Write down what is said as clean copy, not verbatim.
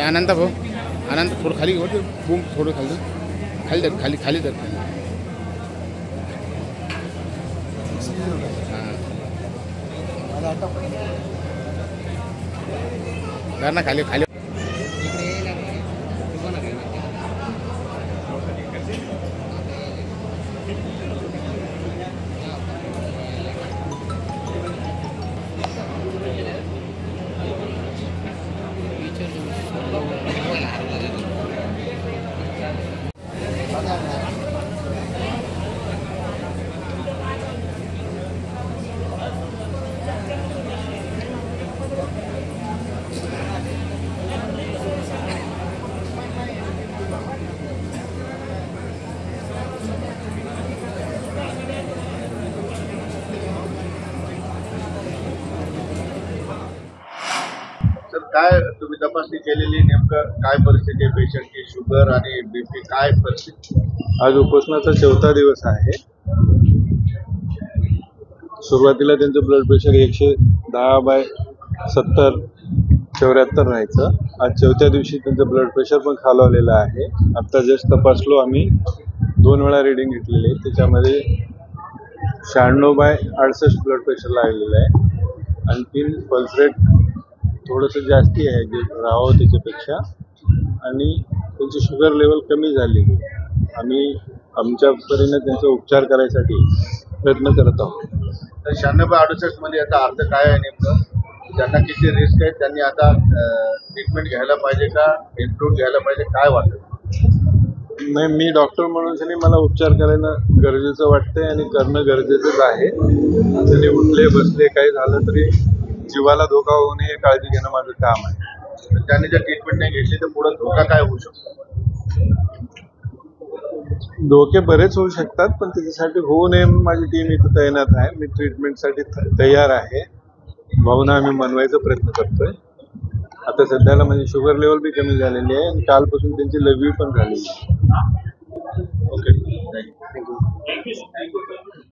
अनंत भाऊ अनंत थोडं खाली होते बूम थोडं खाली खाली धर खाली खाली धर धर ना खाली खाली काय तुम्ही तपासणी केलेली नेमकं काय परिस्थिती आहे पेशंटची शुगर आणि बीपी काय परिस्थिती? आज उपोषणाचा 4था दिवस आहे. सुरुवातीला त्यांचं ब्लड प्रेशर 110/70 74 राहायचं. आज 4थ्या दिवशी त्यांचं ब्लड प्रेशर पण खालावलेलं आहे. आता जस्ट तपासलो आम्ही 2 वेळा रिडिंग घेतलेली आहे. त्याच्यामध्ये 96/68 ब्लड प्रेशर लागलेलं आहे. आणखी पल्स रेट थोडंसं जास्ती आहे जे राहावं त्याच्यापेक्षा, आणि त्यांची शुगर लेवल कमी झाली. आम्ही आमच्या परीने त्यांचा उपचार करायसाठी प्रयत्न करत आहोत. तर 96/68 मध्ये याचा अर्थ काय आहे नेमकं? ज्यांना किती रिस्क आहे त्यांनी आता ट्रीटमेंट घ्यायला पाहिजे का इम्प्रूव्ह घ्यायला पाहिजे, काय वाटतं? नाही, मी डॉक्टर म्हणून मला उपचार करणं गरजेचं वाटतंय आणि करणं गरजेचंच आहे. त्यांनी उठले बसले काही झालं तरी जीवाला धोका होऊ नये काळजी घेणं माझं काम आहे. त्यांनी जर ट्रीटमेंट नाही घेतली तर पुढे धोका काय होऊ शकतो? धोके बरेच होऊ शकतात, पण त्याच्यासाठी होऊ नये माझी टीम इथं तैनात आहे. मी ट्रीटमेंटसाठी तयार आहे. भावना आम्ही मनवायचा प्रयत्न करतोय. आता सध्याला माझी शुगर लेवल बी कमी झालेली आहे आणि कालपासून त्यांची लघवी पण झालेली आहे. Okay, thank you.